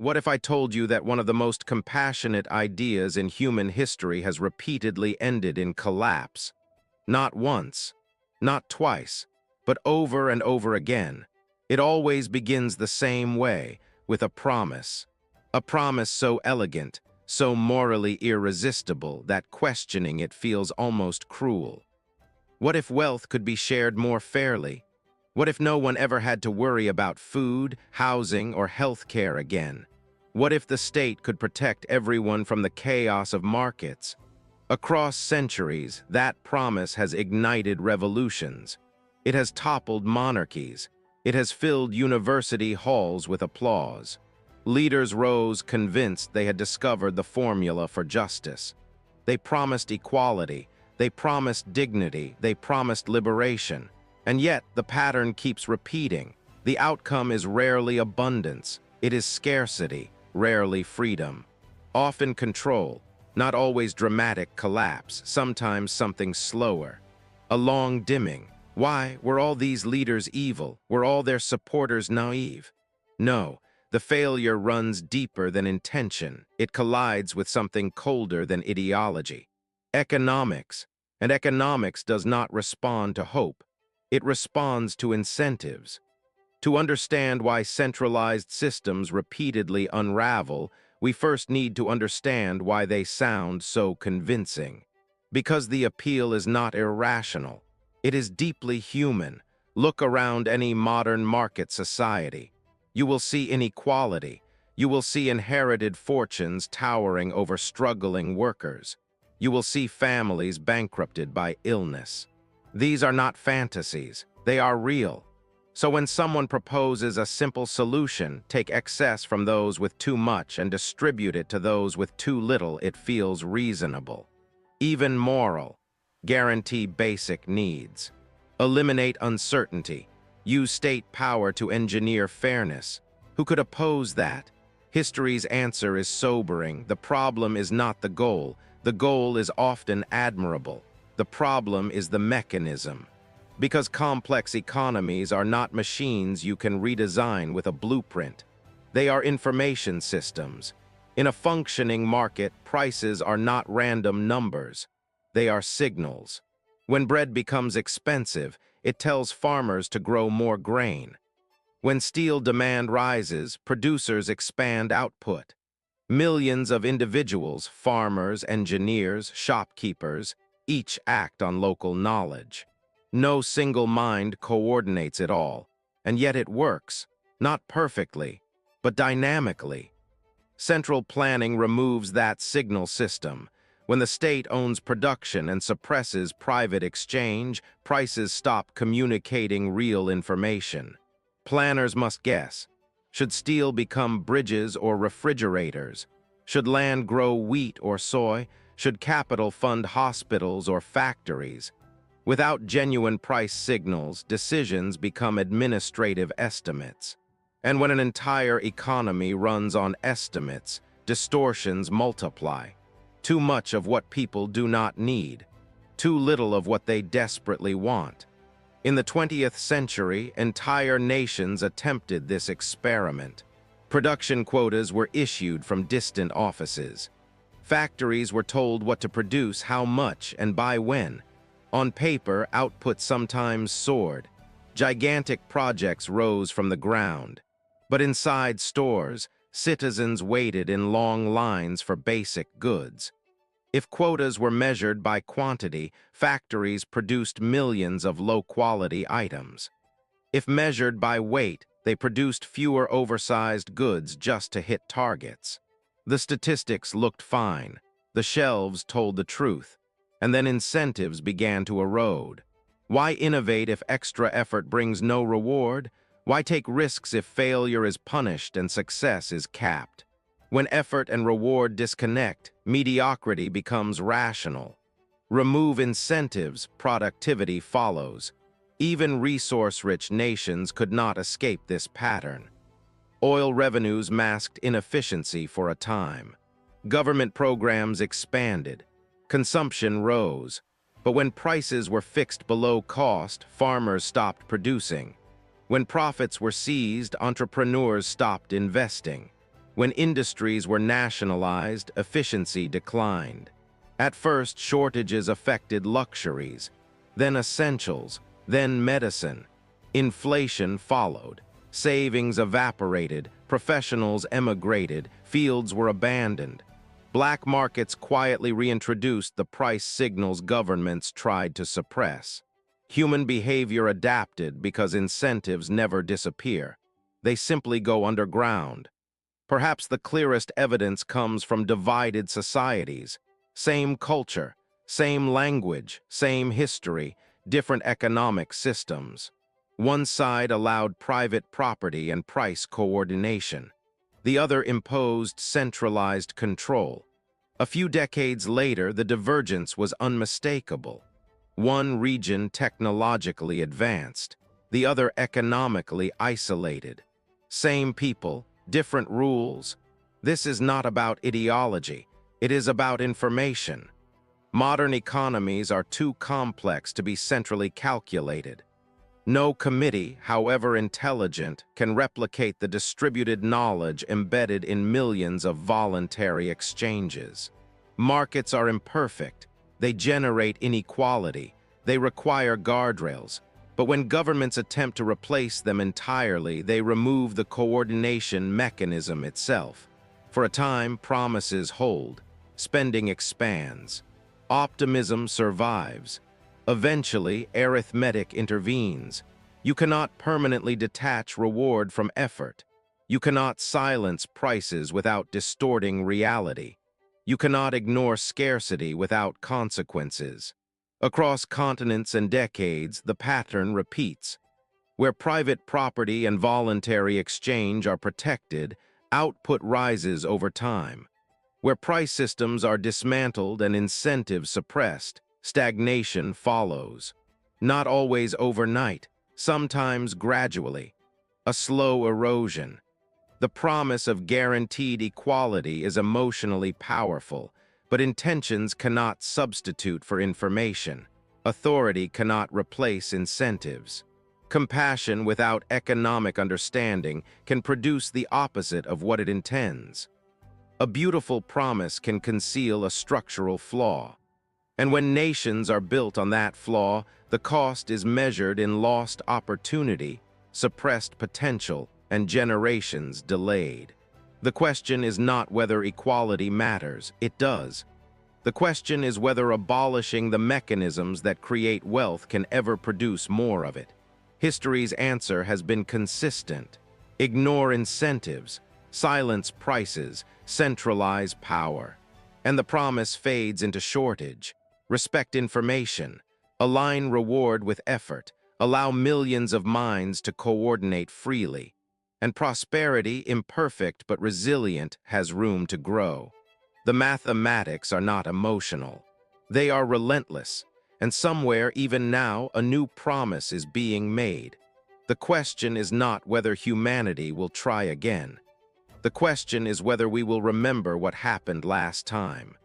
What if I told you that one of the most compassionate ideas in human history has repeatedly ended in collapse? Not once, not twice, but over and over again. It always begins the same way, with a promise. A promise so elegant, so morally irresistible that questioning it feels almost cruel. What if wealth could be shared more fairly? What if no one ever had to worry about food, housing, or health care again? What if the state could protect everyone from the chaos of markets? Across centuries, that promise has ignited revolutions. It has toppled monarchies. It has filled university halls with applause. Leaders rose convinced they had discovered the formula for justice. They promised equality. They promised dignity. They promised liberation. And yet, the pattern keeps repeating. The outcome is rarely abundance. It is scarcity, rarely freedom. Often control, not always dramatic collapse, sometimes something slower. A long dimming. Why were all these leaders evil? Were all their supporters naive? No, the failure runs deeper than intention. It collides with something colder than ideology. Economics. And economics does not respond to hope. It responds to incentives. To understand why centralized systems repeatedly unravel, we first need to understand why they sound so convincing. Because the appeal is not irrational. It is deeply human. Look around any modern market society. You will see inequality. You will see inherited fortunes towering over struggling workers. You will see families bankrupted by illness. These are not fantasies. They are real. So when someone proposes a simple solution, take excess from those with too much and distribute it to those with too little, it feels reasonable. Even moral. Guarantee basic needs. Eliminate uncertainty. Use state power to engineer fairness. Who could oppose that? History's answer is sobering. The problem is not the goal. The goal is often admirable. The problem is the mechanism. Because complex economies are not machines you can redesign with a blueprint. They are information systems. In a functioning market, prices are not random numbers. They are signals. When bread becomes expensive, it tells farmers to grow more grain. When steel demand rises, producers expand output. Millions of individuals, farmers, engineers, shopkeepers, each act on local knowledge. No single mind coordinates it all, and yet it works, not perfectly, but dynamically. Central planning removes that signal system. When the state owns production and suppresses private exchange, prices stop communicating real information. Planners must guess. Should steel become bridges or refrigerators? Should land grow wheat or soy? Should capital fund hospitals or factories? Without genuine price signals, decisions become administrative estimates. And when an entire economy runs on estimates, distortions multiply. Too much of what people do not need. Too little of what they desperately want. In the 20th century, entire nations attempted this experiment. Production quotas were issued from distant offices. Factories were told what to produce, how much, and by when. On paper, output sometimes soared. Gigantic projects rose from the ground. But inside stores, citizens waited in long lines for basic goods. If quotas were measured by quantity, factories produced millions of low-quality items. If measured by weight, they produced fewer oversized goods just to hit targets. The statistics looked fine. The shelves told the truth. And then incentives began to erode. Why innovate if extra effort brings no reward? Why take risks if failure is punished and success is capped? When effort and reward disconnect, mediocrity becomes rational. Remove incentives, productivity follows. Even resource-rich nations could not escape this pattern. Oil revenues masked inefficiency for a time. Government programs expanded. Consumption rose. But when prices were fixed below cost, farmers stopped producing. When profits were seized, entrepreneurs stopped investing. When industries were nationalized, efficiency declined. At first, shortages affected luxuries, then essentials, then medicine. Inflation followed. Savings evaporated, professionals emigrated, fields were abandoned. Black markets quietly reintroduced the price signals governments tried to suppress. Human behavior adapted because incentives never disappear. They simply go underground. Perhaps the clearest evidence comes from divided societies. Same culture, same language, same history, different economic systems. One side allowed private property and price coordination. The other imposed centralized control. A few decades later, the divergence was unmistakable. One region technologically advanced, the other economically isolated. Same people, different rules. This is not about ideology, it is about information. Modern economies are too complex to be centrally calculated. No committee, however intelligent, can replicate the distributed knowledge embedded in millions of voluntary exchanges. Markets are imperfect. They generate inequality. They require guardrails. But when governments attempt to replace them entirely, they remove the coordination mechanism itself. For a time, promises hold. Spending expands. Optimism survives. Eventually, arithmetic intervenes. You cannot permanently detach reward from effort. You cannot silence prices without distorting reality. You cannot ignore scarcity without consequences. Across continents and decades, the pattern repeats. Where private property and voluntary exchange are protected, output rises over time. Where price systems are dismantled and incentives suppressed, stagnation follows. Not always overnight, sometimes gradually. A slow erosion. The promise of guaranteed equality is emotionally powerful, but intentions cannot substitute for information. Authority cannot replace incentives. Compassion without economic understanding can produce the opposite of what it intends. A beautiful promise can conceal a structural flaw. And when nations are built on that flaw, the cost is measured in lost opportunity, suppressed potential, and generations delayed. The question is not whether equality matters, it does. The question is whether abolishing the mechanisms that create wealth can ever produce more of it. History's answer has been consistent. Ignore incentives, silence prices, centralize power. And the promise fades into shortage. Respect information, align reward with effort, allow millions of minds to coordinate freely. And prosperity, imperfect but resilient, has room to grow. The mathematics are not emotional. They are relentless, and somewhere, even now, a new promise is being made. The question is not whether humanity will try again. The question is whether we will remember what happened last time.